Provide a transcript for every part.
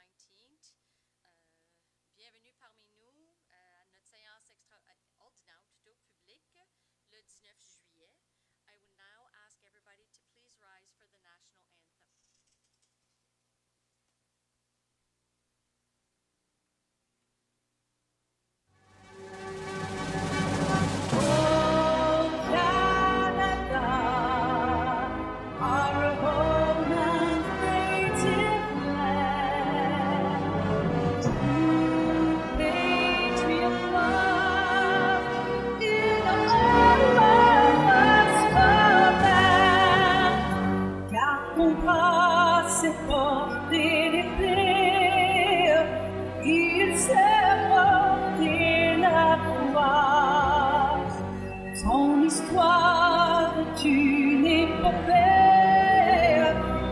19th. Bienvenue parmi nous à notre séance ordinaire, plutôt publique, le 19 juillet. I would now ask everybody to please rise for the national anthem. Ton histoire est une épopée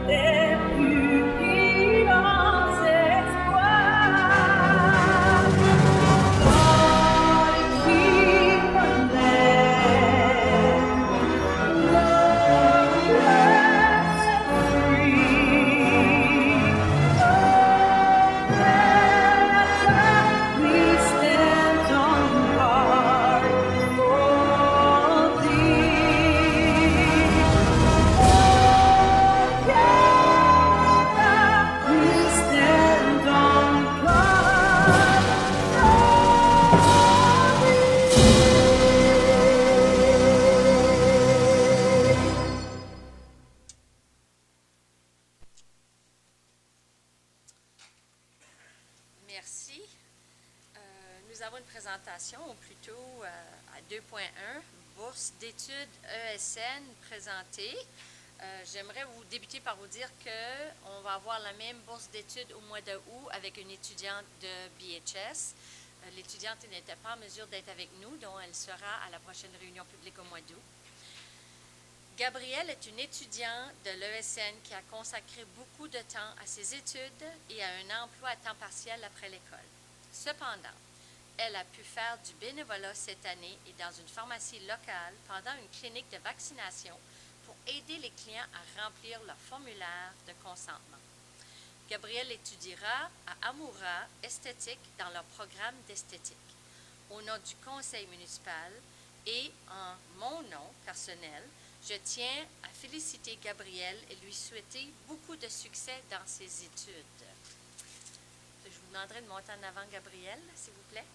des plus vivants espoirs. Dans les films glorious and free. Oh, Canada, we stand on guard for thee. Oh, Canada, we stand on guard for Merci. Nous avons une présentation, ou plutôt à 2.1, bourse d'études ESN présentée. J'aimerais vous débuter par vous dire qu'on va avoir la même bourse d'études au mois d'août avec une étudiante de BHS. L'étudiante n'était pas en mesure d'être avec nous, donc elle sera à la prochaine réunion publique au mois d'août. Gabrielle est une étudiante de l'ESN qui a consacré beaucoup de temps à ses études et à un emploi à temps partiel après l'école. Cependant, elle a pu faire du bénévolat cette année et dans une pharmacie locale pendant une clinique de vaccination pour aider les clients à remplir leur formulaire de consentement. Gabrielle étudiera à Amoura Esthétique dans leur programme d'esthétique. Au nom du Conseil municipal et en mon nom personnel, je tiens à féliciter Gabrielle et lui souhaiter beaucoup de succès dans ses études. Je vous demanderai de monter en avant Gabrielle, s'il vous plaît.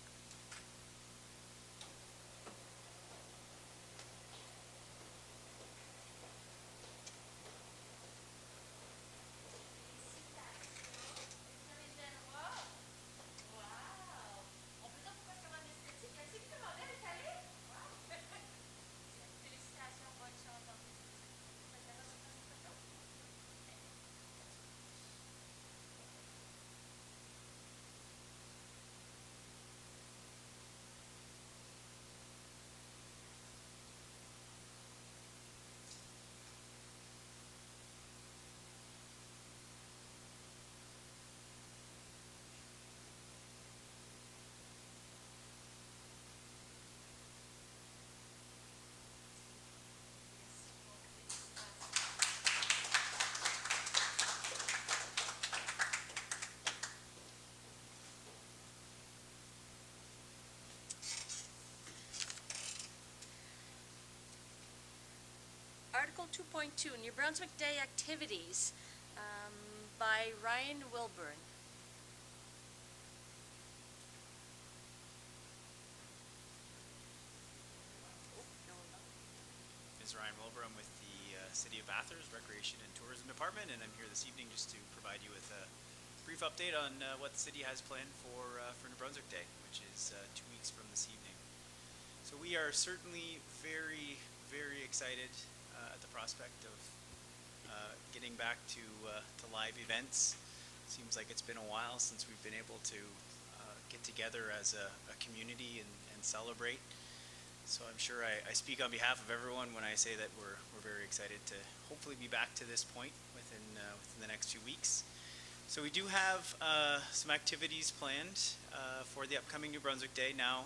Article 2.2, New Brunswick Day Activities by Ryan Wilburn. Ms. Ryan Wilbur, I'm with the City of Bathurst Recreation and Tourism Department, and I'm here this evening just to provide you with a brief update on what the city has planned for New Brunswick Day, which is 2 weeks from this evening. So we are certainly very, very excited at the prospect of getting back to live events. Seems like it's been a while since we've been able to get together as a community and celebrate. So I'm sure I speak on behalf of everyone when I say that we're very excited to hopefully be back to this point within the next few weeks. So we do have some activities planned for the upcoming New Brunswick Day. Now,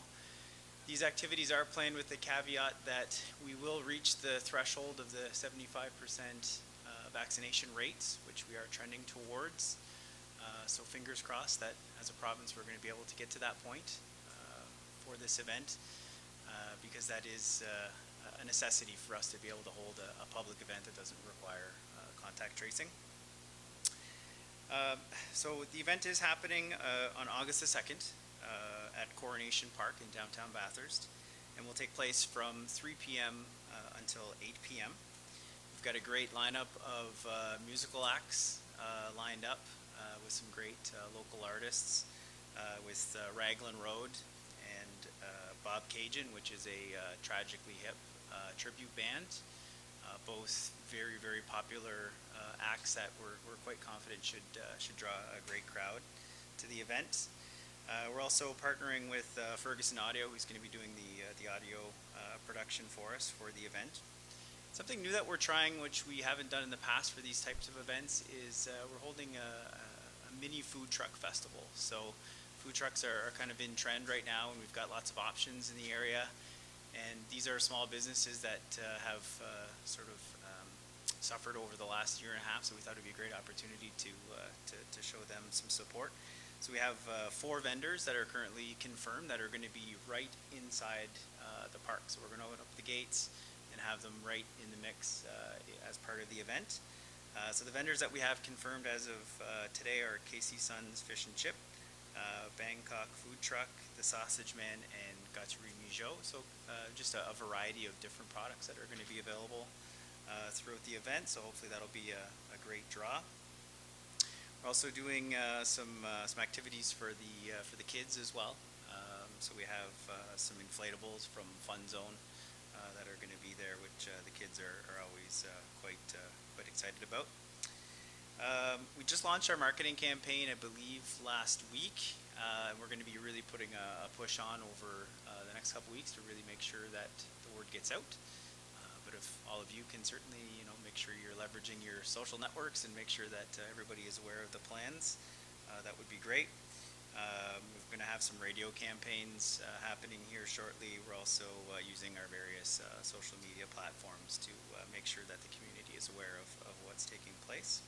these activities are planned with the caveat that we will reach the threshold of the 75% vaccination rates, which we are trending towards. So fingers crossed that as a province we're going to be able to get to that point for this event, because that is a necessity for us to be able to hold a public event that doesn't require contact tracing. So the event is happening on August the 2nd at Coronation Park in downtown Bathurst, and will take place from 3 p.m. Until 8 p.m. We've got a great lineup of musical acts lined up with some great local artists, with Raglan Road and Bob Cajun, which is a Tragically Hip tribute band. Both very, very popular acts that we're quite confident should draw a great crowd to the event. We're also partnering with Ferguson Audio, who's going to be doing the audio production for us for the event. Something new that we're trying, which we haven't done in the past for these types of events, is we're holding a mini food truck festival. So food trucks are kind of in trend right now, and we've got lots of options in the area. And these are small businesses that have sort of suffered over the last year and a half, so we thought it would be a great opportunity to show them some support. So we have 4 vendors that are currently confirmed that are going to be right inside the park. So we're going to open up the gates and have them right in the mix as part of the event. So the vendors that we have confirmed as of today are Casey Sun's Fish and Chip, Bangkok Food Truck, The Sausage Man, and Gauthier Mijo. So just a variety of different products that are going to be available throughout the event. So hopefully that'll be a great draw. We're also doing some activities for the kids as well. So we have some inflatables from Fun Zone that are going to be there, which the kids are always quite excited about. We just launched our marketing campaign, I believe, last week. We're going to be really putting a push on over the next couple weeks to really make sure that the word gets out. But if all of you can certainly, make sure you're leveraging your social networks and make sure that everybody is aware of the plans, that would be great. We're going to have some radio campaigns happening here shortly. We're also using our various social media platforms to make sure that the community is aware of what's taking place.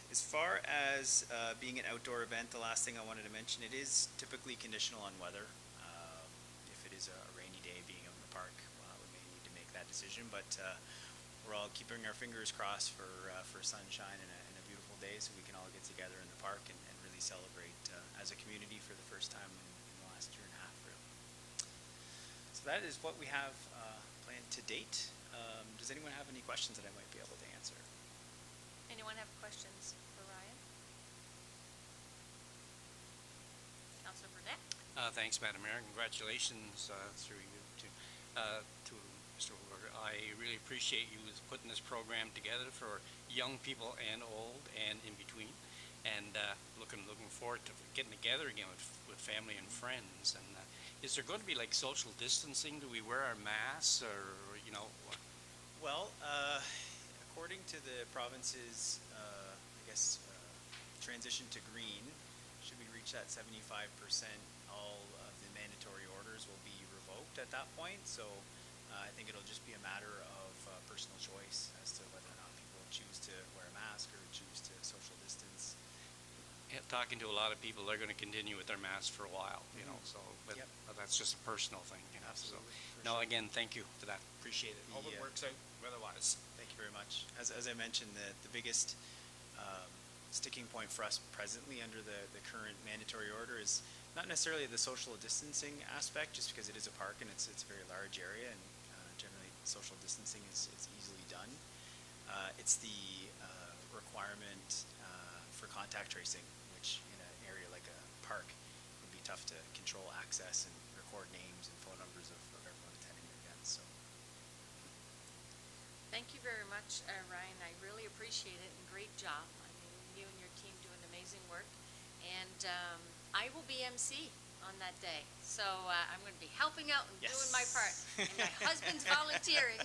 As far as being an outdoor event, the last thing I wanted to mention, it is typically conditional on weather. If it is a rainy day being out in the park, we may need to make that decision, but we're all keeping our fingers crossed for sunshine and a beautiful day so we can all get together in the park and really celebrate as a community for the first time in the last year and a half, really. So that is what we have planned to date. Does anyone have any questions that I might be able to answer? Anyone have questions for Ryan? Councilor Burnett? Thanks, Madam Mayor. Congratulations through you to Mr. Hoover. I really appreciate you putting this program together for young people and old and in between, and looking forward to getting together again with family and friends. And is there going to be like social distancing? Do we wear our masks, or Well, according to the province's, transition to green, should we reach that 75%, all of the mandatory orders will be revoked at that point. So I think it'll just be a matter of personal choice as to whether or not people choose to wear a mask or choose to social distance. Talking to a lot of people, they're going to continue with their masks for a while, so but Yep. that's just a personal thing, Absolutely, for So, no, sure. again, thank you for that. Appreciate it. Hope it Yeah. works out weather-wise. Thank you very much. As I mentioned, the biggest sticking point for us presently under the current mandatory order is not necessarily the social distancing aspect, just because it is a park and it's a very large area, and generally social distancing is easily done. It's the requirement for contact tracing, which in an area like a park would be tough to control access and record names and phone numbers of everyone attending the event. So. Thank you very much, Ryan. I really appreciate it, and great job. I mean, you and your team do an amazing work. And I will be MC on that day. So I'm going to be helping out and doing my part. And my husband's volunteering.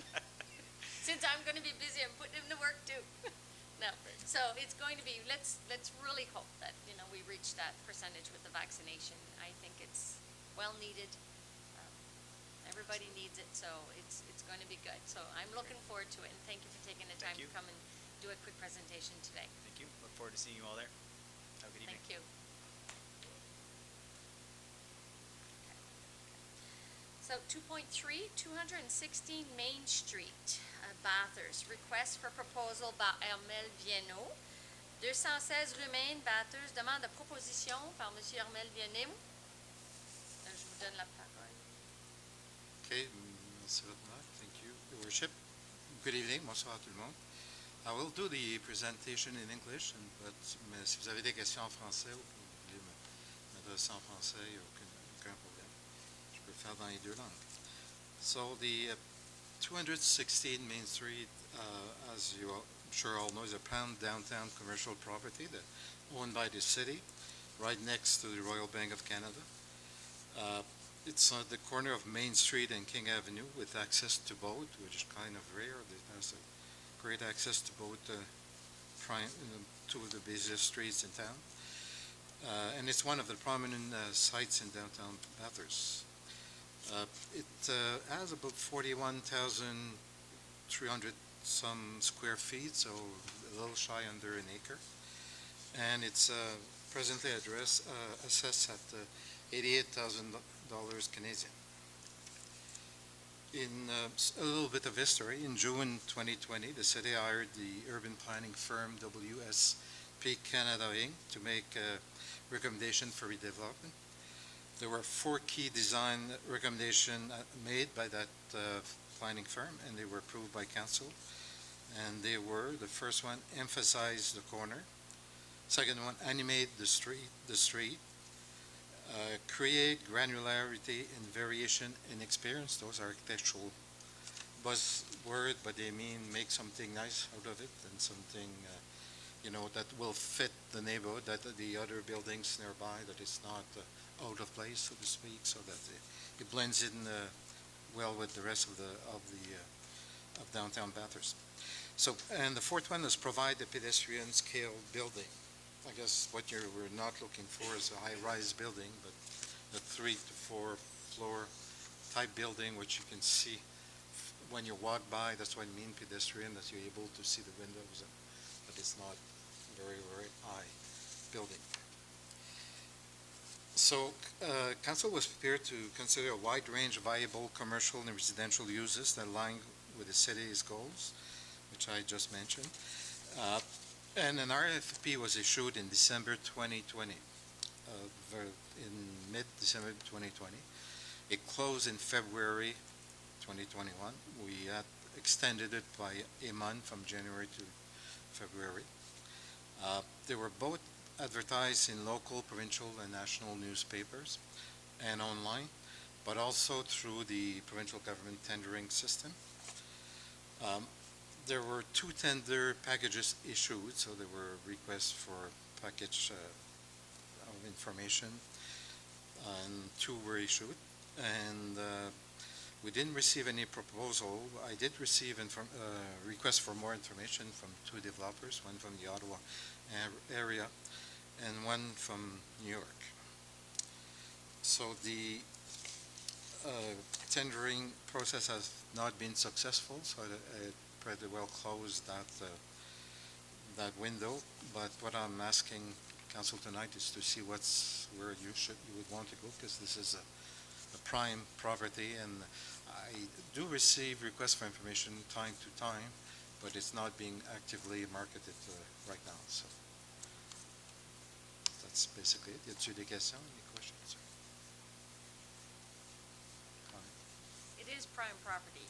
Since I'm going to be busy, I'm putting him to work too. No. So it's going to be, let's really hope that, we reach that percentage with the vaccination. I think it's well needed. Everybody needs it, so it's going to be good. So I'm looking forward to it, and thank you for taking the time Thank to you. come and do a quick presentation today. Thank you. Look forward to seeing you all there. Have a good evening. Thank you. So 2.3, 216 Main Street, Bathurst. Request for proposal par Hermel Vienneau. 216 rue Maine, Bathurst. Demande de proposition par M. Hermel Vienneau. Je vous donne la parole. Okay, Monsieur Rottenbach, thank you, Your Worship. Good evening, bonsoir à tout le monde. I will do the presentation in English, mais si vous avez des questions en français ou que vous voulez m'adresser en français, il n'y a aucun problème. Je peux le faire dans les deux langues. So the 216 Main Street, as you all, I'm sure all know, is a planned downtown commercial property that owned by the city, right next to the Royal Bank of Canada. It's at the corner of Main Street and King Avenue with access to both, which is kind of rare. There's a great access to both two of the busiest streets in town. And it's one of the prominent sites in downtown Bathurst. It has about 41,300 some square feet, so a little shy under an acre. And it's presently assessed at $88,000 Canadian. In a little bit of history, in June 2020, the city hired the urban planning firm WSP Canada Inc. to make a recommendation for redevelopment. There were 4 key design recommendations made by that planning firm, and they were approved by council. And they were: the first one, emphasize the corner; second one, animate the street; create granularity and variation in experience. Those are architectural buzzwords, but they mean make something nice out of it and something that will fit the neighborhood, that the other buildings nearby, that it's not out of place, so to speak, so that it blends in well with the rest of downtown Bathurst. So, and the fourth one is provide a pedestrian scale building. I guess what we're not looking for is a high-rise building, but a 3 to 4 floor type building, which you can see when you walk by. That's what I mean pedestrian, that you're able to see the windows, but it's not very, very high building. So, council was prepared to consider a wide range of viable commercial and residential uses that align with the city's goals, which I just mentioned. And an RFP was issued in December 2020, in mid-December 2020. It closed in February 2021. We had extended it by a month from January to February. They were both advertised in local, provincial, and national newspapers and online, but also through the provincial government tendering system. There were 2 tender packages issued, so there were requests for package of information, and 2 were issued. And we didn't receive any proposal. I did receive requests for more information from 2 developers, one from the Ottawa area and one from New York. So the tendering process has not been successful, so it pretty well closed that window. But what I'm asking council tonight is to see where you would want to go, because this is a prime property, and I do receive requests for information time to time, but it's not being actively marketed right now. So that's basically it. Y a-t-il des questions? Any questions? It is prime property.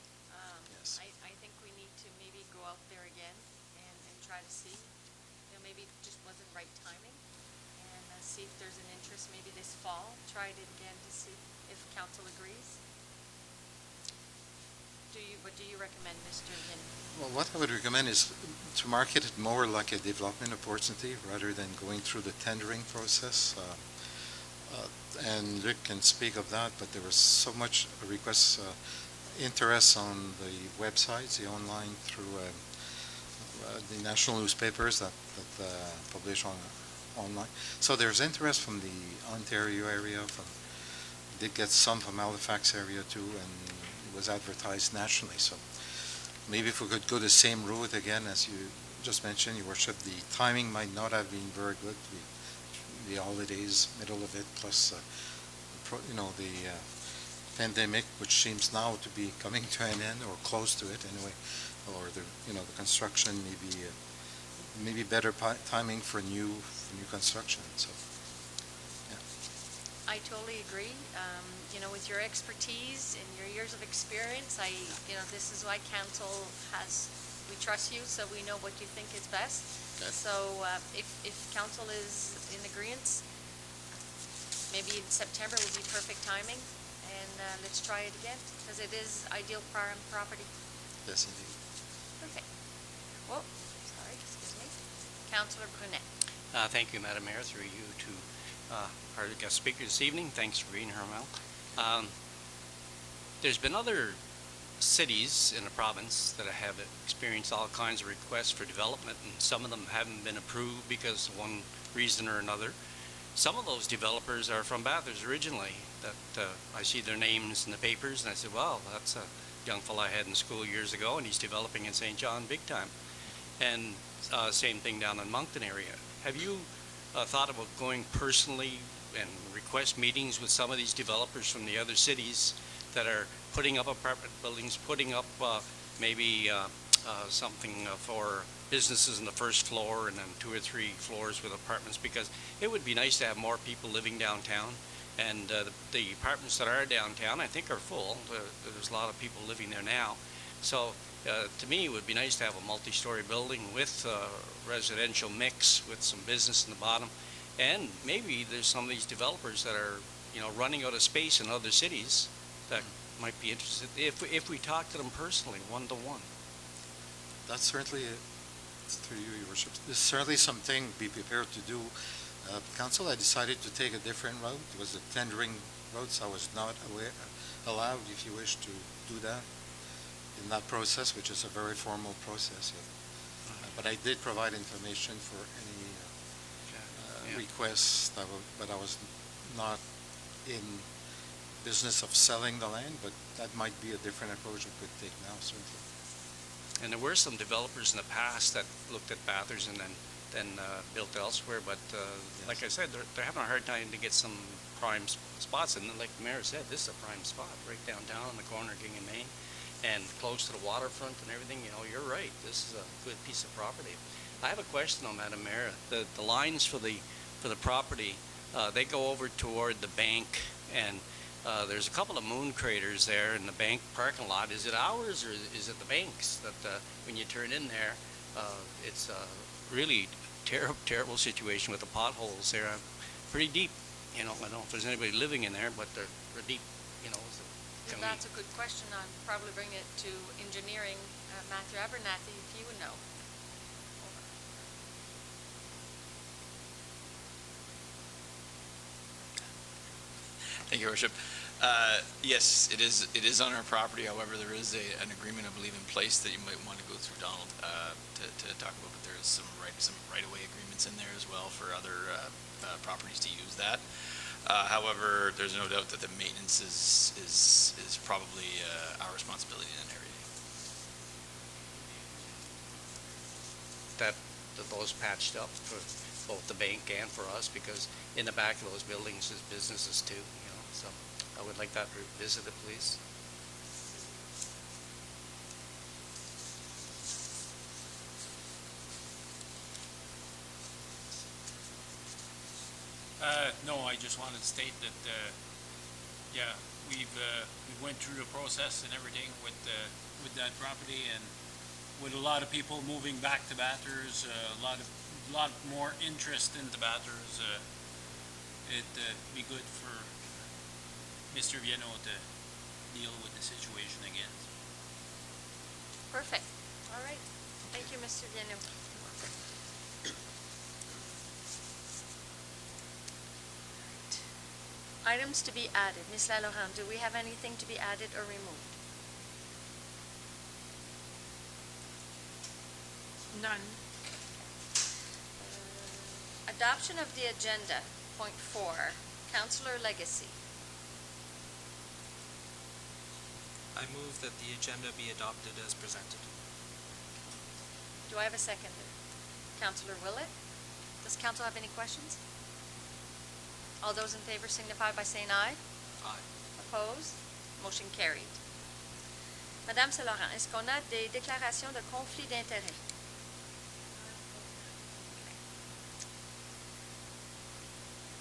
Yes. I think we need to maybe go out there again and try to see. Maybe it just wasn't right timing, and see if there's an interest maybe this fall. Try it again to see if council agrees. What do you recommend, Mr. Yin? Well, what I would recommend is to market it more like a development opportunity rather than going through the tendering process. And Luc can speak of that, but there was so much requests, interest on the websites, the online, through the national newspapers that publish online. So there's interest from the Ontario area, from did get some from Halifax area too, and it was advertised nationally. So maybe if we could go the same route again, as you just mentioned, Your Worship, the timing might not have been very good. The holidays, middle of it, plus the pandemic, which seems now to be coming to an end or close to it anyway, or the construction maybe better timing for new construction. So I totally agree. With your expertise and your years of experience, this is why council we trust you, so we know what you think is best. Okay. So if council is in agreement, maybe in September would be perfect timing, and let's try it again, because it is ideal prime property. yes, indeed. Perfect. Well, sorry, excuse me. Councillor Brunet. Thank you, Madam Mayor, through you to our guest speaker this evening. Thanks for reading her mouth. There's been other cities in the province that have experienced all kinds of requests for development, and some of them haven't been approved because of one reason or another. Some of those developers are from Bathurst originally, that I see their names in the papers, and I said, well, that's a young fellow I had in school years ago, and he's developing in St. John big time. And same thing down in Moncton area. Have you thought about going personally and request meetings with some of these developers from the other cities that are putting up apartment buildings, putting up maybe something for businesses in the first floor and then 2 or 3 floors with apartments? Because it would be nice to have more people living downtown, and the apartments that are downtown I think are full. There's a lot of people living there now. So to me, it would be nice to have a multi-story building with residential mix with some business in the bottom. And maybe there's some of these developers that are, running out of space in other cities that might be interested if we talk to them personally, one-to-one. That's certainly, through you, Your Worship, this is certainly something be prepared to do. Council had decided to take a different route. It was the tendering route, so I was not allowed, if you wish, to do that in that process, which is a very formal process. But I did provide information for any requests, but I was not in business of selling the land, but that might be a different approach we could take now, certainly. And there were some developers in the past that looked at Bathurst and then built elsewhere, but like I said, they're having a hard time to get some prime spots. And like the mayor said, this is a prime spot, right downtown on the corner of King and Main, and close to the waterfront and everything. You're right. This is a good piece of property. I have a question on Madam Mayor. The lines for the property, they go over toward the bank, and there's a couple of moon craters there in the bank parking lot. Is it ours or is it the bank's that when you turn in there, it's a really terrible situation with the potholes there. Pretty deep. I don't know if there's anybody living in there, but they're deep. That's a good question. I'll probably bring it to engineering, Matthew Abernathy, if you would know. Thank you, Your Worship. Yes, it is on our property. However, there is an agreement, I believe, in place that you might want to go through, Donald, to talk about. But there is some right-of-way agreements in there as well for other properties to use that. However, there's no doubt that the maintenance is probably our responsibility in that area. That those patched up for both the bank and for us, because in the back of those buildings is businesses too. So I would like that revisited, please. No, I just wanted to state that, we went through the process and everything with that property, and with a lot of people moving back to Bathurst, a lot more interest in the Bathurst. It'd be good for Mr. Viano to deal with the situation again. Perfect. All right. Thank you, Mr. Viano. Items to be added. Ms. Lalaurie, do we have anything to be added or removed? None. Adoption of the agenda, point 4, Councillor Legacy. I move that the agenda be adopted as presented. Do I have a seconder? Councillor Willett? Does council have any questions? All those in favor signify by saying aye. Aye. Opposed? Motion carried. Madame Saint-Laurent, est-ce qu'on a des déclarations de conflit d'intérêts?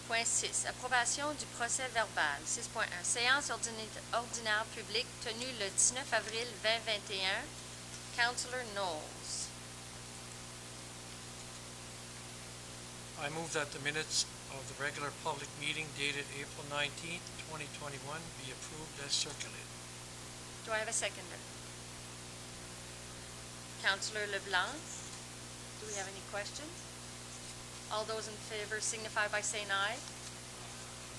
Point 6. Approbation du procès verbal. 6.1. Séance ordinaire publique tenue le 19 avril 2021. Councillor Knowles. I move that the minutes of the regular public meeting dated April 19th, 2021 be approved as circulated. Do I have a seconder? Councillor LeBlanc. Do we have any questions? All those in favor signify by saying aye.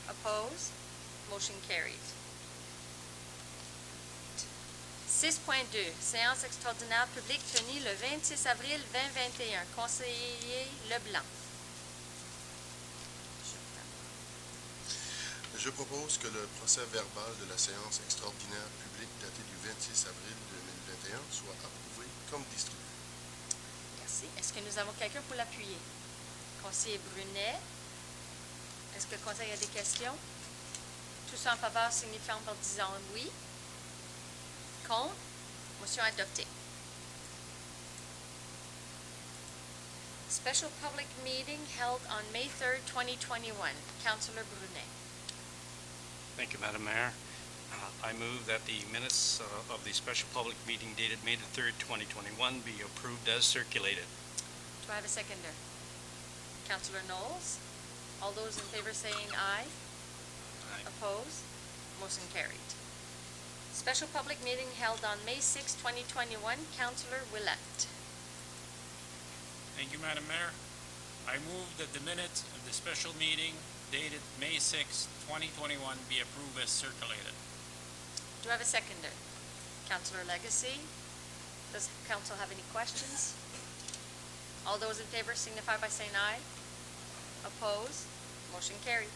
Opposed? Motion carried. 6.2. Séance extraordinaire publique tenue le 26 avril 2021. Conseiller Leblanc. Je propose que le procès verbal de la séance extraordinaire publique datée du 26 avril 2021 soit approuvé comme distribué. Merci. Est-ce que nous avons quelqu'un pour l'appuyer? Conseiller Brunet. Est-ce que le conseil a des questions? Tous en faveur signifiant par disant oui. Contre? Motion adoptée. Special public meeting held on May 3rd, 2021. Councillor Brunet. Thank you, Madam Mayor. I move that the minutes of the special public meeting dated May the 3rd, 2021 be approved as circulated. Do I have a seconder? Councillor Knowles. All those in favor saying aye. Aye. Opposed? Motion carried. Special public meeting held on May 6, 2021. Councillor Willett. Thank you, Madam Mayor. I move that the minutes of the special meeting dated May 6, 2021 be approved as circulated. Do I have a seconder? Councillor Legacy. Does council have any questions? All those in favor signify by saying aye. Opposed? Motion carried.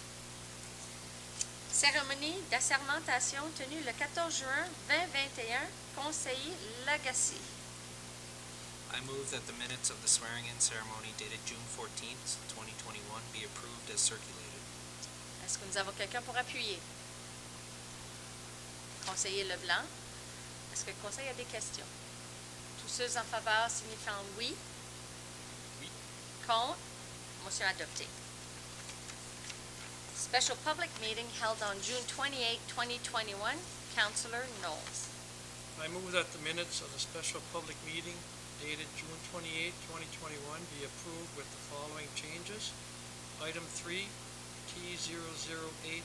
Cérémonie d'assermentation tenue le 14 juin 2021. Conseiller Legacy. I move that the minutes of the swearing-in ceremony dated June 14th, 2021 be approved as circulated. Est-ce que nous avons quelqu'un pour appuyer? Conseiller Leblanc. Est-ce que le conseil a des questions? Tous ceux en faveur signifiant oui. Oui. Contre? Motion adoptée. Special public meeting held on June 28, 2021. Councillor Knowles. I move that the minutes of the special public meeting dated June 28, 2021 be approved with the following changes. Item 3, T008-21,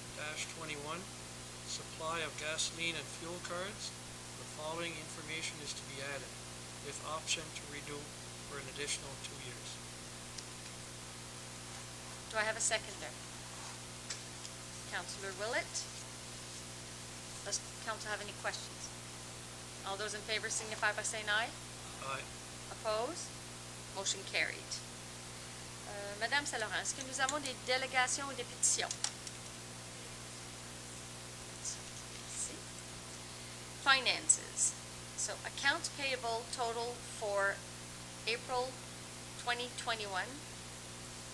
supply of gasoline and fuel cards. The following information is to be added, with option to renew for an additional 2 years. Do I have a seconder? Councillor Willett. Does council have any questions? All those in favor signify by saying aye. Aye. Opposed? Motion carried. Madame Saint-Laurent, est-ce que nous avons des délégations ou des pétitions? Merci. Finances. So, accounts payable total for April 2021.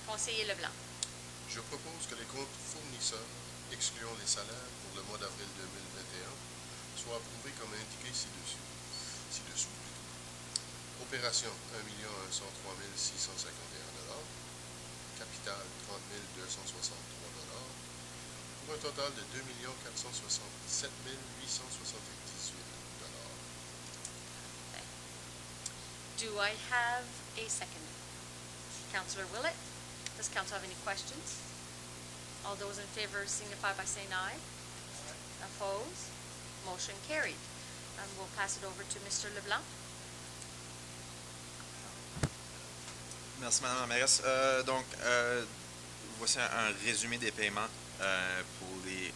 Conseiller Leblanc. Je propose que les comptes fournisseurs, excluant les salaires pour le mois d'avril 2021, soient approuvés comme indiqué ci-dessous. Opération 1 103 651 $. Capital 30 263 $. Pour un total de 2 467 878 $. Do I have a second? Councillor Willett. Does council have any questions? All those in favor signify by saying aye. Opposed? Motion carried. And we'll pass it over to Mr. Leblanc. Merci, Madame la mairesse. Voici un résumé des paiements pour les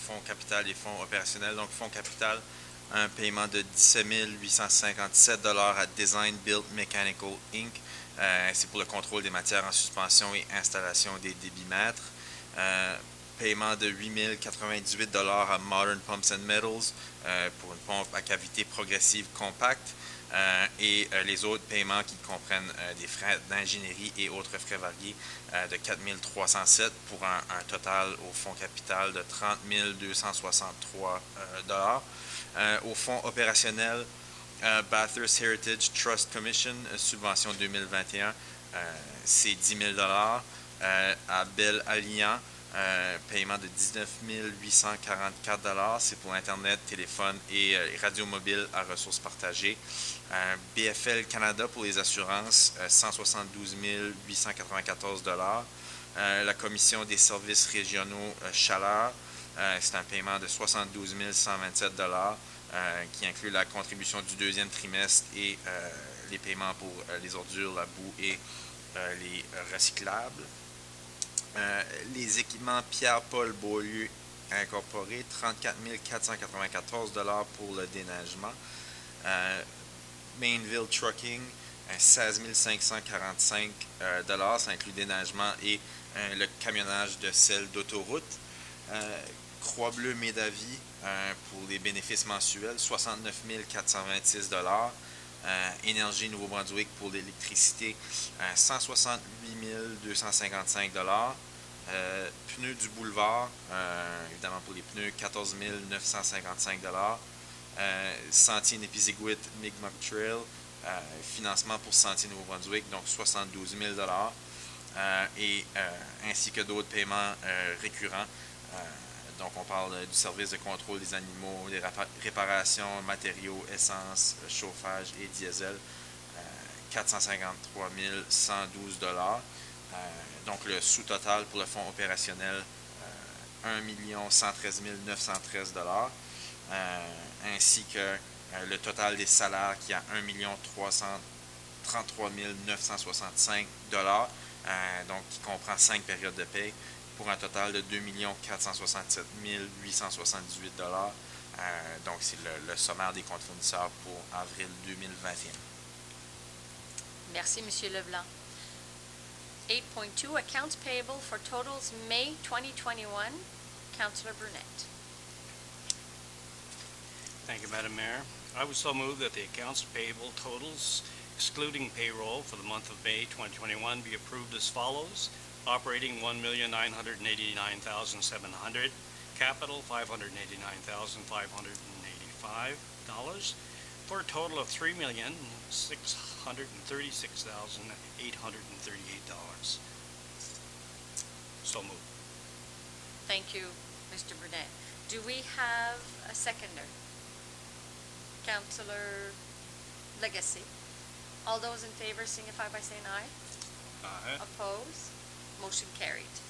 fonds capital et fonds opérationnels. Donc, fonds capital, un paiement de 17 857 $ à Design Build Mechanical Inc. C'est pour le contrôle des matières en suspension et installation des débitmètres. paiement de 8 098 à Modern Pumps and Metals pour une pompe à cavité progressive compacte. Et les autres paiements qui comprennent des frais d'ingénierie et autres frais variés de 4 307 pour un total au fonds capital de 30 263 au fonds opérationnel, Bathurst Heritage Trust Commission, subvention 2021, c'est 10 000 à Belle Alliant, paiement de 19 844 c'est pour Internet, téléphone et radio mobile à ressources partagées. BFL Canada pour les assurances, 172 894 la Commission des services régionaux Chaleur, c'est un paiement de 72 127 qui inclut la contribution du deuxième trimestre et les paiements pour les ordures, la boue et les recyclables. Les équipements Pierre-Paul Beaulieu incorporés, 34 494 pour le déneigement. Mainville Trucking, 16 545 ça inclut déneigement et le camionnage de sel d'autoroute. Croix-Bleue Médavie pour les bénéfices mensuels, 69 426 Énergie Nouveau-Brunswick pour l'électricité, 168 255 Pneus du boulevard, évidemment pour les pneus, 14 955 Sentier Népisiguit Mi'kmaq Trail, financement pour Sentier Nouveau-Brunswick, donc 72 000 et ainsi que d'autres paiements récurrents. Donc, on parle du service de contrôle des animaux, des réparations, matériaux, essence, chauffage et diesel, 453 112 donc, le sous-total pour le fonds opérationnel, 1 113 913 ainsi que le total des salaires qui est à 1 333 965 donc qui comprend 5 périodes de paie, pour un total de 2 467 878 donc, c'est le sommaire des comptes fournisseurs pour avril 2021. Merci, M. Leblanc. 8.2, Accounts Payable for Totals May 2021. Councillor Burnett. Thank you, Madam Mayor. I would so move that the accounts payable totals, excluding payroll for the month of May 2021, be approved as follows. Operating $1,989,700, capital $589,585, for a total of $3,636,838. So moved. Thank you, Mr. Burnett. Do we have a seconder? Councillor Legacy. All those in favor signify by saying aye. Aye. Opposed? Motion carried.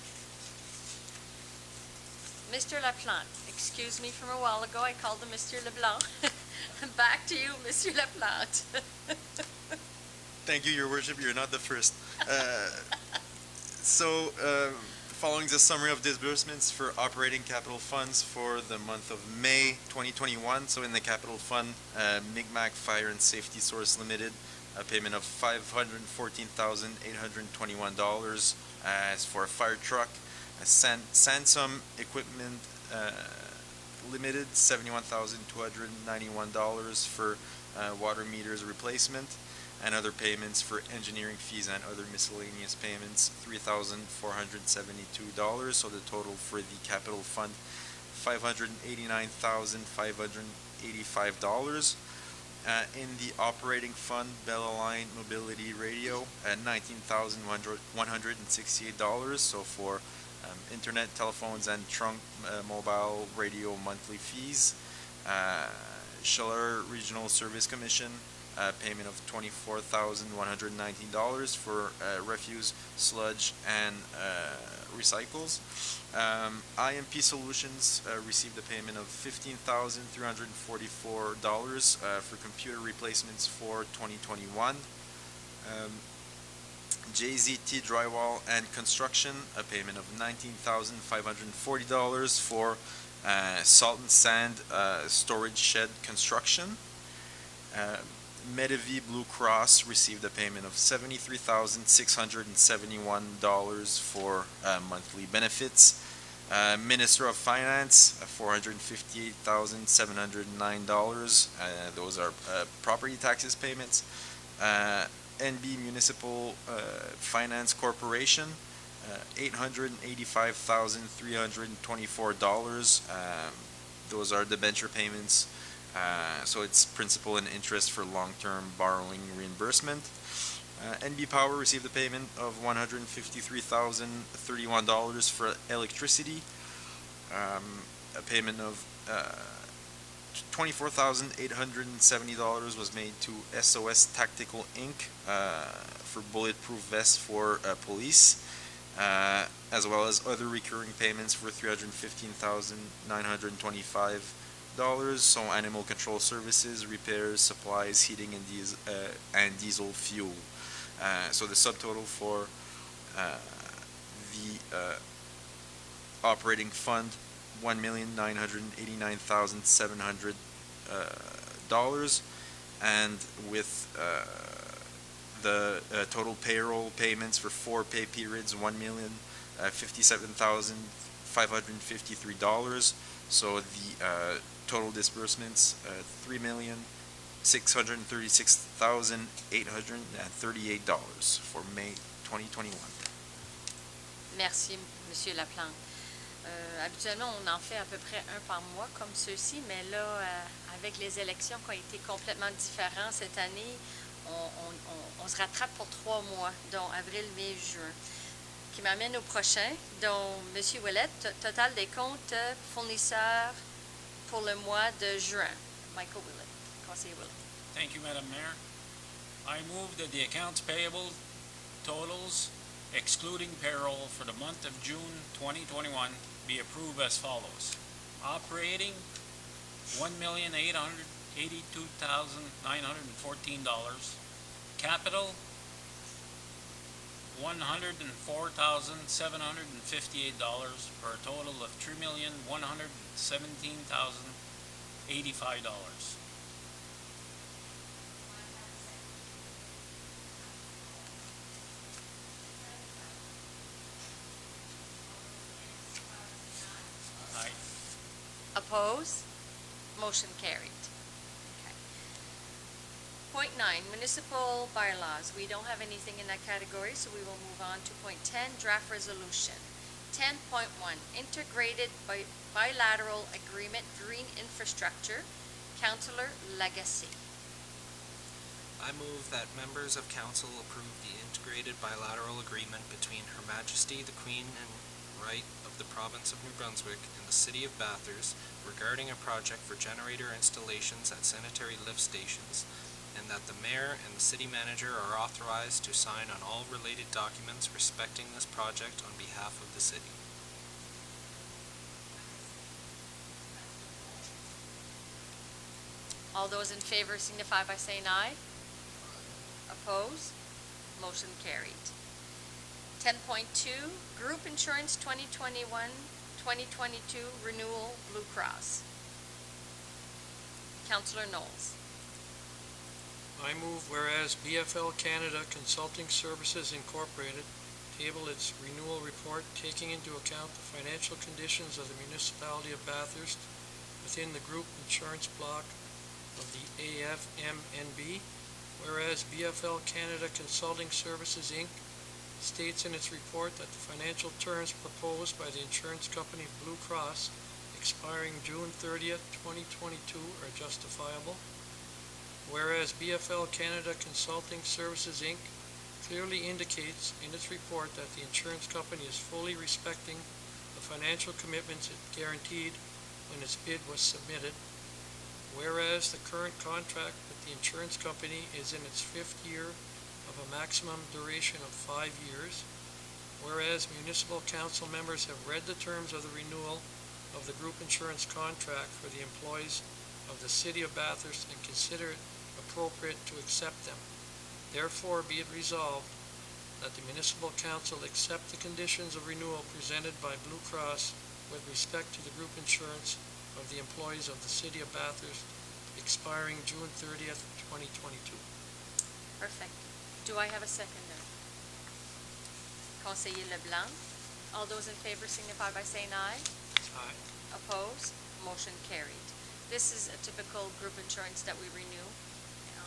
Mr. Laplante, excuse me from a while ago, I called him Mr. Leblanc. Back to you, Mr. Laplante. Thank you, Your Worship. You're not the first. Following the summary of disbursements for operating capital funds for the month of May 2021, so in the capital fund, Mi'kmaq Fire and Safety Source Limited, a payment of $514,821 as for a fire truck. Sansom Equipment Limited, $71,291 for water meters replacement, and other payments for engineering fees and other miscellaneous payments, $3,472. So the total for the capital fund, $589,585. In the operating fund, Bellaline Mobility Radio at $19,168. So for internet, telephones, and trunk mobile radio monthly fees. Schiller Regional Service Commission, payment of $24,119 for refuse, sludge, and recycles. IMP Solutions received a payment of $15,344 for computer replacements for 2021. JZT Drywall and Construction, a payment of $19,540 for salt and sand storage shed construction. Medivie Blue Cross received a payment of $73,671 for monthly benefits. Minister of Finance, $458,709. Those are property taxes payments. NB Municipal Finance Corporation, $885,324. Those are debenture payments. So it's principal and interest for long-term borrowing reimbursement. NB Power received a payment of $153,031 for electricity. A payment of $24,870 was made to SOS Tactical Inc. For bulletproof vests for police, as well as other recurring payments for $315,925. So animal control services, repairs, supplies, heating, and diesel fuel. So the subtotal for the operating fund, $1,989,700, and with the total payroll payments for 4 pay periods, $1,057,553. So the total disbursements, $3,636,838 for May 2021. Merci, Monsieur Laplante. Habituellement, on en fait à peu près un par mois comme ceux-ci, mais là, avec les élections qui ont été complètement différentes cette année, on se rattrape pour 3 mois, dont avril, mai, juin, qui m'amène au prochain. Donc, Monsieur Ouellet, total des comptes fournisseurs pour le mois de juin. Michael Ouellet, conseiller Ouellet. Thank you, Madam Mayor. I move that the accounts payable totals, excluding payroll for the month of June 2021, be approved as follows. Operating, $1,882,914. Capital, $104,758 for a total of $3,117,085. Aye. Oppose? Motion carried. Okay. Point 9, municipal bylaws. We don't have anything in that category, so we will move on to point 10, draft resolution. 10.1, integrated bilateral agreement green infrastructure. Councillor Lagacé. I move that members of council approve the integrated bilateral agreement between Her Majesty the Queen and Right of the Province of New Brunswick and the City of Bathurst regarding a project for generator installations at sanitary lift stations, and that the mayor and the city manager are authorized to sign on all related documents respecting this project on behalf of the city. All those in favor signify by saying aye. Opposed? Motion carried. 10.2, Group Insurance 2021-2022 Renewal Blue Cross. Councillor Knowles. I move whereas BFL Canada Consulting Services Incorporated table its renewal report taking into account the financial conditions of the municipality of Bathurst within the group insurance block of the AFMNB, whereas BFL Canada Consulting Services Inc. states in its report that the financial terms proposed by the insurance company Blue Cross expiring June 30th, 2022 are justifiable, whereas BFL Canada Consulting Services Inc. clearly indicates in its report that the insurance company is fully respecting the financial commitments it guaranteed when its bid was submitted, whereas the current contract with the insurance company is in its 5th year of a maximum duration of 5 years, whereas municipal council members have read the terms of the renewal of the group insurance contract for the employees of the City of Bathurst and consider it appropriate to accept them. Therefore, be it resolved that the municipal council accept the conditions of renewal presented by Blue Cross with respect to the group insurance of the employees of the City of Bathurst expiring June 30th, 2022. Perfect. Do I have a seconder? Conseiller Leblanc. All those in favor signify by saying aye. Aye. Opposed? Motion carried. This is a typical group insurance that we renew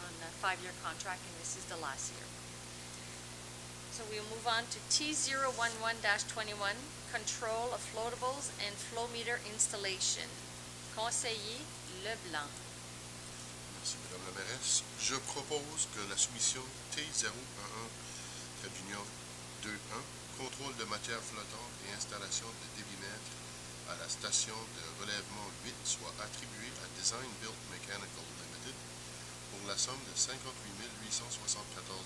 on a 5-year contract, and this is the last year. So we'll move on to T011-21, control of floatables and flow meter installation. Conseiller Leblanc. Merci, Madame la mairesse. Je propose que la soumission T011-2.1, contrôle de matière flottante et installation de débitmètres à la station de relèvement 8, soit attribuée à Design Built Mechanical Limited pour la somme de 58 874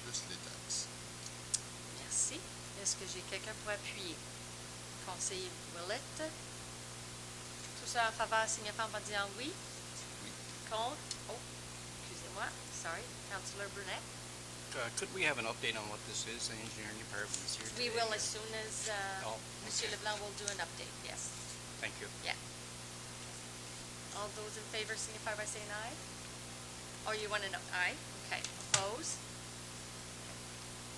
plus les taxes. Merci. Est-ce que j'ai quelqu'un pour appuyer? Conseiller Willett. Tous ceux en faveur signifient par disant oui. Oui. Contre? Oh, excusez-moi. Sorry. Councillor Brunet. Could we have an update on what this is? The engineering department is here We today. will as soon as Oh, Monsieur okay. Leblanc will do an update, yes. Thank you. All those in favor signify by saying aye. Oh, you want to know, aye? Okay. Opposed?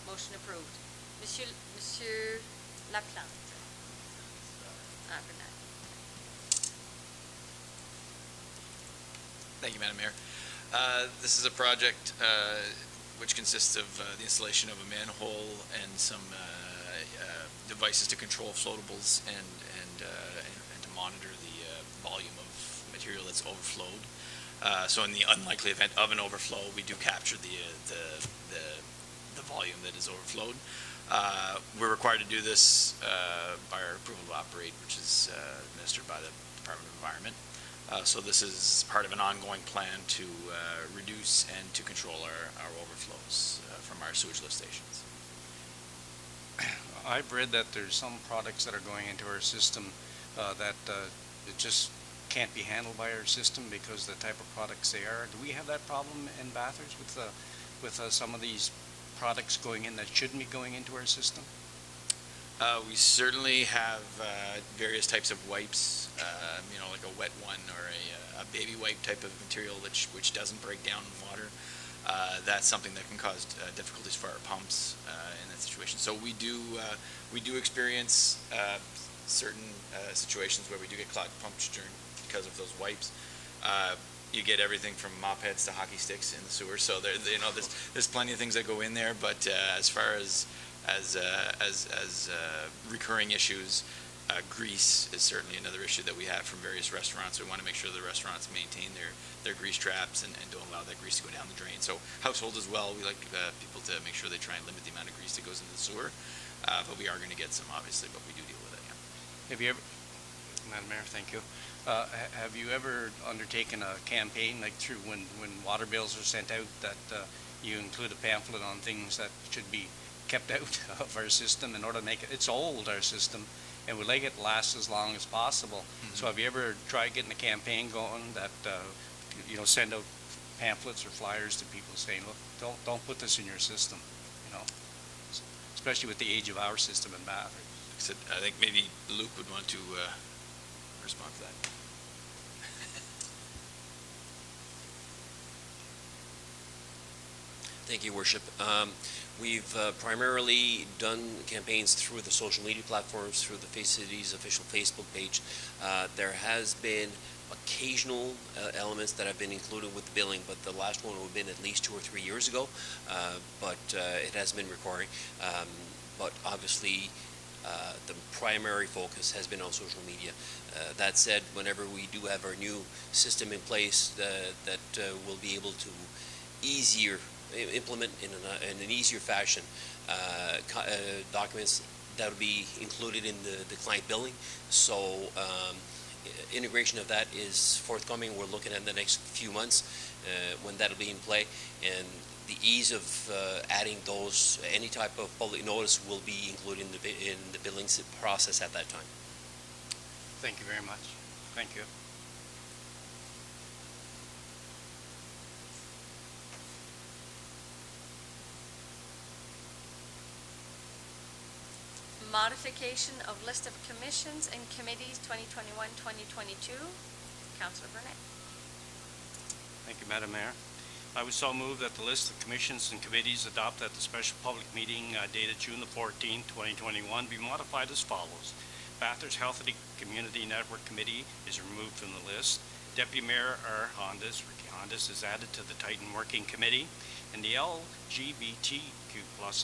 Motion approved. Monsieur Laplante. Brunet. Thank you, Madam Mayor. This is a project which consists of the installation of a manhole and some devices to control floatables and to monitor the volume of material that's overflowed. So in the unlikely event of an overflow, we do capture the volume that is overflowed. We're required to do this by our approval to operate, which is administered by the Department of Environment. So this is part of an ongoing plan to reduce and to control our overflows from our sewage lift stations. I've read that there's some products that are going into our system that it just can't be handled by our system because the type of products they are. Do we have that problem in Bathurst with some of these products going in that shouldn't be going into our system? We certainly have various types of wipes, like a wet one or a baby wipe type of material which doesn't break down in water. That's something that can cause difficulties for our pumps in that situation. So we do experience certain situations where we do get clogged pumps because of those wipes. You get everything from mop heads to hockey sticks in the sewer. So there's plenty of things that go in there. But as far as recurring issues, grease is certainly another issue that we have from various restaurants. We want to make sure the restaurants maintain their grease traps and don't allow that grease to go down the drain. So household as well, we like people to make sure they try and limit the amount of grease that goes into the sewer. But we are going to get some, obviously, but we do deal with it. Yeah. Have you ever, Madam Mayor, thank you. Have you ever undertaken a campaign like through when water bills are sent out that you include a pamphlet on things that should be kept out of our system in order to make it's old, our system, and we'd like it to last as long as possible. Mm-hmm. So have you ever tried getting a campaign going that, send out pamphlets or flyers to people saying, look, don't put this in your system, especially with the age of our system in Bathurst? I think maybe Luke would want to respond to that. Thank you, Worship. We've primarily done campaigns through the social media platforms, through the Face City's official Facebook page. There has been occasional elements that have been included with the billing, but the last one would have been at least 2 or 3 years ago, but it has been requiring. But obviously, the primary focus has been on social media. That said, whenever we do have our new system in place that will be able to implement in an easier fashion documents that will be included in the client billing. So integration of that is forthcoming. We're looking at the next few months when that'll be in play, and the ease of adding those, any type of public notice will be included in the billing process at that time. Thank you very much. Thank you. Modification of list of commissions and committees 2021-2022. Councillor Burnett. Thank you, Madam Mayor. I would so move that the list of commissions and committees adopted at the special public meeting dated June the 14th, 2021 be modified as follows. Bathurst Healthy Community Network Committee is removed from the list. Deputy Mayor Ricky Hondas, is added to the Titan Working Committee, and the LGBTQ+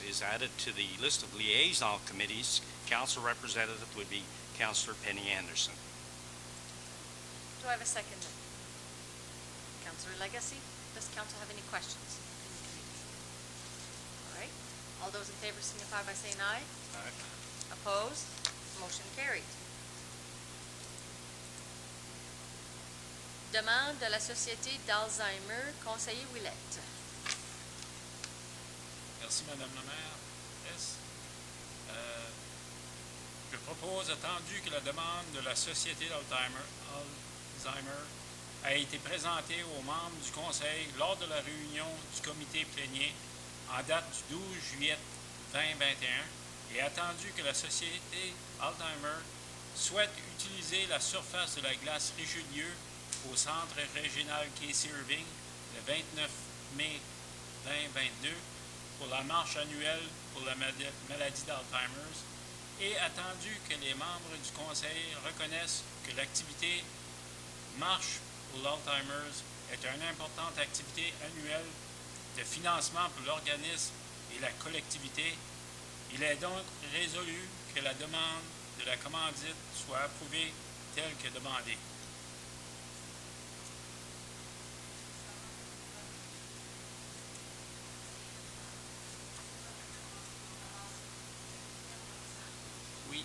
is added to the list of liaison committees. Council representative would be Councillor Penny Anderson. Do I have a second? Councillor Legacy, does council have any questions? All right. All those in favor signify by saying aye. Aye. Opposed? Motion carried. Demande de la Société d'Alzheimer, conseiller Willette. Merci, Madame la maire. Yes. Je propose, attendu que la demande de la Société d'Alzheimer a été présentée aux membres du Conseil lors de la réunion du comité plénier en date du 12 juillet 2021 et attendu que la Société Alzheimer souhaite utiliser la surface de la glace Richelieu au Centre régional Casey Irving le 29 mai 2022 pour la marche annuelle pour la maladie d'Alzheimer et attendu que les membres du Conseil reconnaissent que l'activité Marche pour l'Alzheimer est une importante activité annuelle de financement pour l'organisme et la collectivité, il est donc résolu que la demande de la commandite soit approuvée telle que demandée. Oui.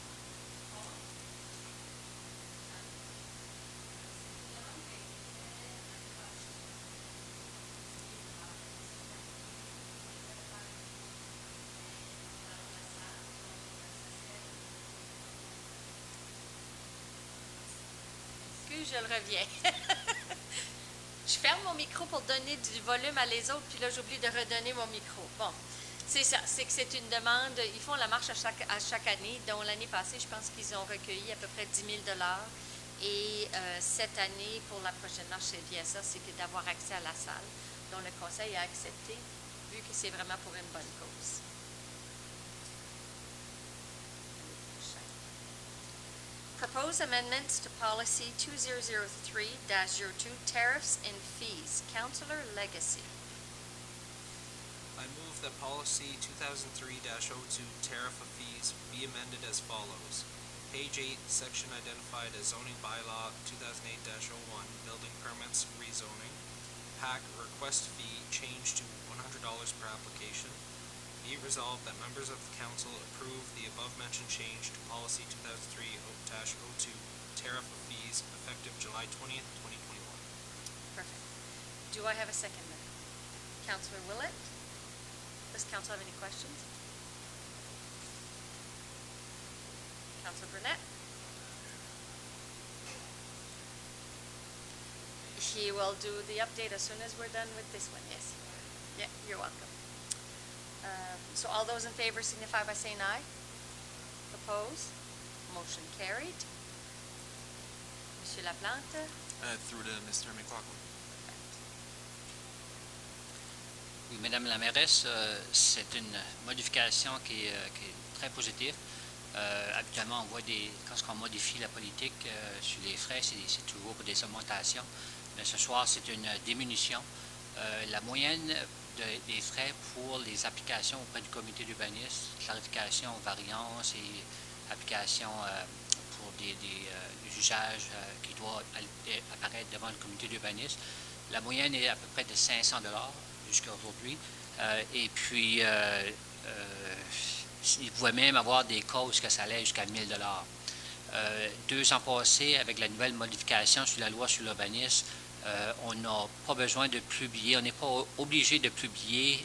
Je le reviens. Je ferme mon micro pour donner du volume à les autres, puis là, j'oublie de redonner mon micro. Bon, c'est ça, c'est que c'est une demande. Ils font la marche à chaque année, dont l'année passée, je pense qu'ils ont recueilli à peu près 10 000 $. Et cette année, pour la prochaine marche, c'est bien ça, c'est que d'avoir accès à la salle, dont le Conseil a accepté, vu que c'est vraiment pour une bonne cause. Proposed amendments to policy 2003-02, tariffs and fees. Councillor Legacy. I move that policy 2003-02 tariff of fees be amended as follows. Page 8, section identified as zoning bylaw 2008-01, building permits rezoning. PAC request fee changed to $100 per application. Be it resolved that members of the council approve the above-mentioned change to policy 2003-02 tariff of fees effective July 20th, 2021. Perfect. Do I have a second? Councillor Willett? Does council have any questions? Councillor Burnett? He will do the update as soon as we're done with this one, yes. Yeah, you're welcome. So all those in favor signify by saying aye. Opposed? Motion carried. Monsieur Laplante? Through to Mr. McLaughlin. Oui, Madame la mairesse, c'est une modification qui est très positive. Habituellement, on voit quand on modifie la politique sur les frais, c'est toujours pour des augmentations. Mais ce soir, c'est une diminution. La moyenne des frais pour les applications auprès du comité d'urbanisme, clarification, variance et application pour des usages qui doivent apparaître devant le comité d'urbanisme. La moyenne est à peu près de 500 $ jusqu'à aujourd'hui. Et puis, il pouvait même avoir des cas où ça allait jusqu'à 1 000 $. 2 ans passés, avec la nouvelle modification sur la loi sur l'urbanisme, on n'a pas besoin de publier, on n'est pas obligé de publier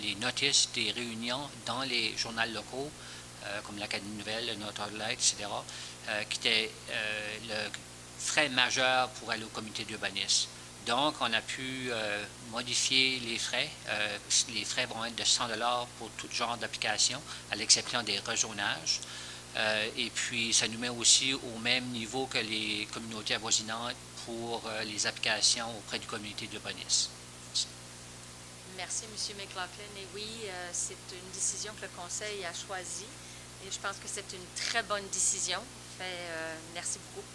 les notices des réunions dans les journaux locaux, comme l'Académie Nouvelle, le Notre Light, etc., qui était le frais majeur pour aller au comité d'urbanisme. Donc, on a pu modifier les frais. Les frais vont être de 100 $ pour tout genre d'application, à l'exception des rezonages. Et puis, ça nous met aussi au même niveau que les communautés avoisinantes pour les applications auprès du comité d'urbanisme. Merci, M. McLaughlin. Et oui, c'est une décision que le Conseil a choisie. Et je pense que c'est une très bonne décision. Merci beaucoup.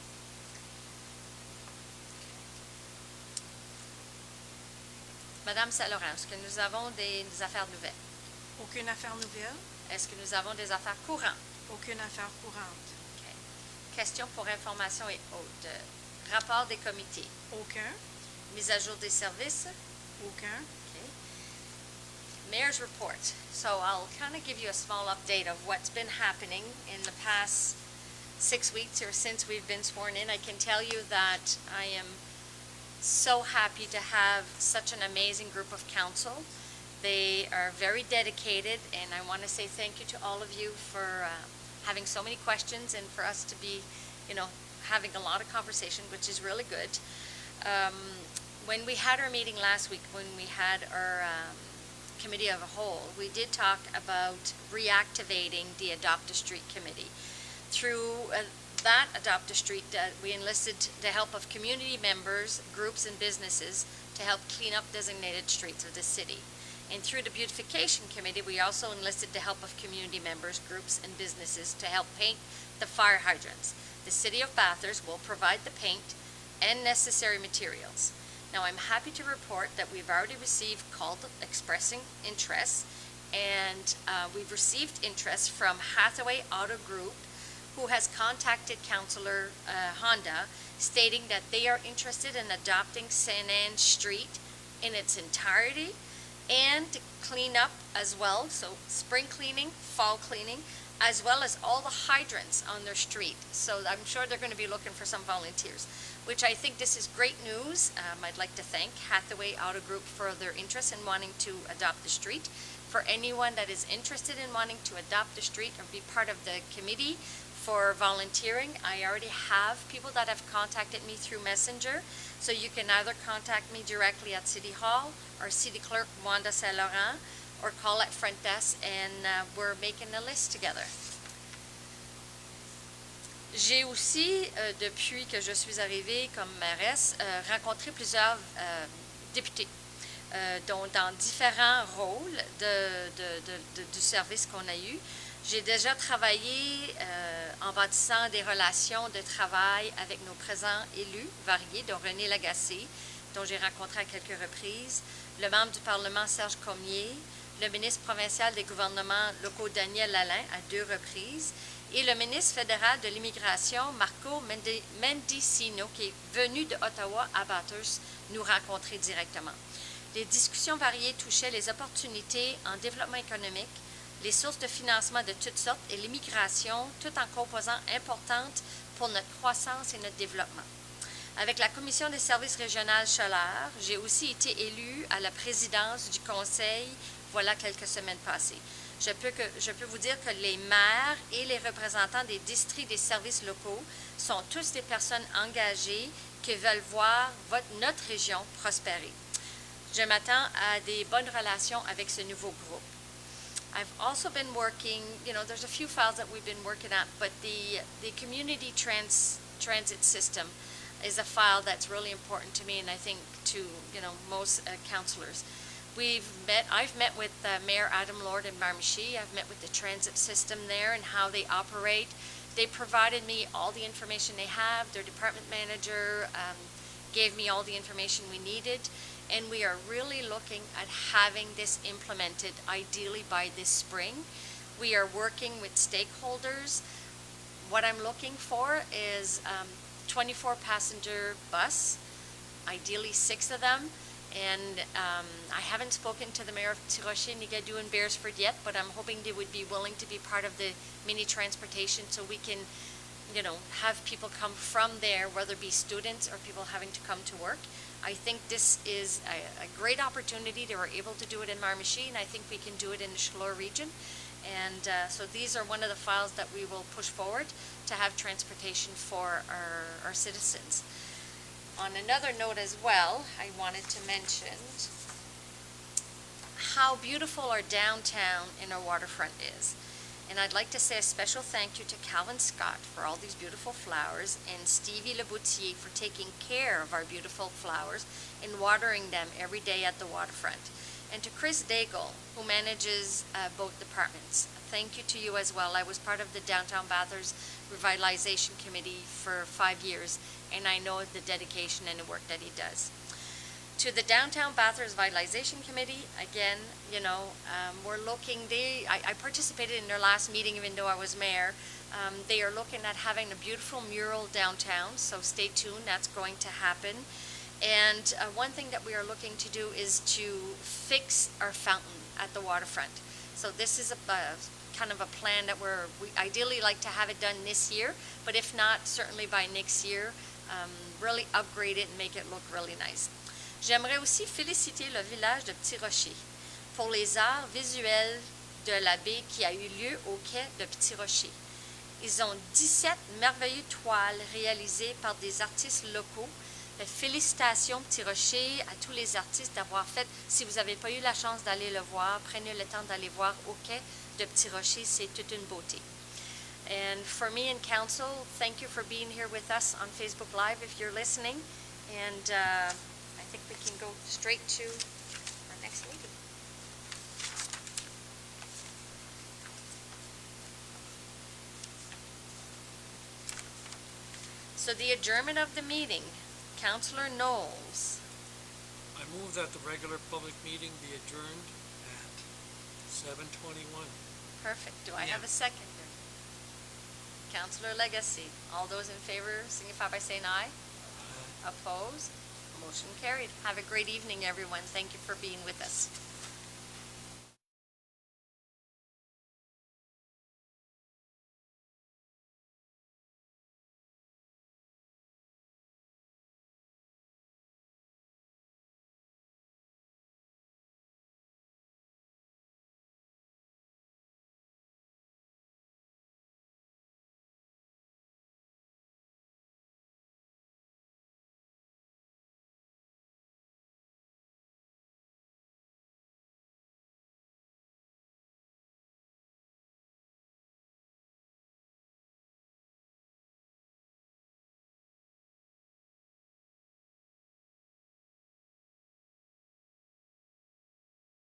Madame Saint-Laurent, est-ce que nous avons des affaires nouvelles? Aucune affaire nouvelle, Est-ce que nous avons des affaires courantes? aucune affaire courante, OK. Questions pour information et autres. Rapport des comités. aucun, Mise à jour des services. aucun. Okay. Mayor's report. So I'll kind of give you a small update of what's been happening in the past 6 weeks or since we've been sworn in. I can tell you that I am so happy to have such an amazing group of council. They are very dedicated, and I want to say thank you to all of you for having so many questions and for us to be, having a lot of conversation, which is really good. When we had our meeting last week, when we had our committee of a whole, we did talk about reactivating the Adopt a Street committee. Through that Adopt a Street, we enlisted the help of community members, groups, and businesses to help clean up designated streets of the city. And through the beautification committee, we also enlisted the help of community members, groups, and businesses to help paint the fire hydrants. The city of Bathurst will provide the paint and necessary materials. Now, I'm happy to report that we've already received calls expressing interest, and we've received interest from Hathaway Auto Group, who has contacted Councillor Honda, stating that they are interested in adopting St. Anne Street in its entirety and to clean up as well, so spring cleaning, fall cleaning, as well as all the hydrants on their street. So I'm sure they're going to be looking for some volunteers, which I think this is great news. I'd like to thank Hathaway Auto Group for their interest in wanting to adopt the street. For anyone that is interested in wanting to adopt the street or be part of the committee for volunteering, I already have people that have contacted me through Messenger. So you can either contact me directly at City Hall or City Clerk Wanda Saint-Laurent, or call at front desk, and we're making a list together. J'ai aussi, depuis que je suis arrivée comme mairesse, rencontré plusieurs députés, dont dans différents rôles du service qu'on a eu. J'ai déjà travaillé en bâtissant des relations de travail avec nos présents élus variés, dont René Lagacé, dont j'ai rencontré à quelques reprises, le membre du Parlement Serge Cormier, le ministre provincial des gouvernements locaux Daniel Lalin à 2 reprises, et le ministre fédéral de l'immigration Marco Mendicino, qui est venu de Ottawa à Bathurst nous rencontrer directement. Les discussions variées touchaient les opportunités en développement économique, les sources de financement de toutes sortes et l'immigration, tout en composant importante pour notre croissance et notre développement. Avec la Commission des services régionaux Chaleur, j'ai aussi été élue à la présidence du Conseil voilà quelques semaines passées. Je peux vous dire que les maires et les représentants des districts des services locaux sont tous des personnes engagées qui veulent voir notre région prospérer. Je m'attends à des bonnes relations avec ce nouveau groupe. I've also been working, there's a few files that we've been working at, but the community transit system is a file that's really important to me, and I think to, most councillors. I've met with Mayor Adam Lord in Marmichi. I've met with the transit system there and how they operate. They provided me all the information they have. Their department manager gave me all the information we needed. And we are really looking at having this implemented ideally by this spring. We are working with stakeholders. What I'm looking for is 24 passenger bus, ideally 6 of them. And I haven't spoken to the mayor of Tiroche, Nigadoo, and Beresford yet, but I'm hoping they would be willing to be part of the mini transportation so we can, have people come from there, whether it be students or people having to come to work. I think this is a great opportunity. They were able to do it in Marmichi, and I think we can do it in the Chaleur region. And so these are one of the files that we will push forward to have transportation for our citizens. On another note as well, I wanted to mention how beautiful our downtown and our waterfront is. And I'd like to say a special thank you to Calvin Scott for all these beautiful flowers and Stevie Leboutier for taking care of our beautiful flowers and watering them every day at the waterfront. And to Chris Daigle, who manages both departments, thank you to you as well. I was part of the Downtown Bathurst Revitalization Committee for 5 years, and I know the dedication and the work that he does. To the Downtown Bathurst Revitalization Committee, again, we're looking, I participated in their last meeting even though I was mayor. They are looking at having a beautiful mural downtown, so stay tuned, that's going to happen. And one thing that we are looking to do is to fix our fountain at the waterfront. So this is a kind of a plan that we ideally like to have it done this year, but if not, certainly by next year, really upgrade it and make it look really nice. J'aimerais aussi féliciter le village de Petit Rocher pour les arts visuels de la baie qui a eu lieu au quai de Petit Rocher. Ils ont 17 merveilleuses toiles réalisées par des artistes locaux. Félicitations Petit Rocher à tous les artistes d'avoir fait. Si vous n'avez pas eu la chance d'aller le voir, prenez le temps d'aller voir au quai de Petit Rocher, c'est toute une beauté. And for me and council, thank you for being here with us on Facebook Live if you're listening. And I think we can go straight to our next meeting. So the adjournment of the meeting, Councillor Knowles. I move that the regular public meeting be adjourned at 7:21. Perfect. Do I have a seconder? Councillor Legacy. All those in favor signify by saying aye. Opposed? Motion carried. Have a great evening, everyone. Thank you for being with us.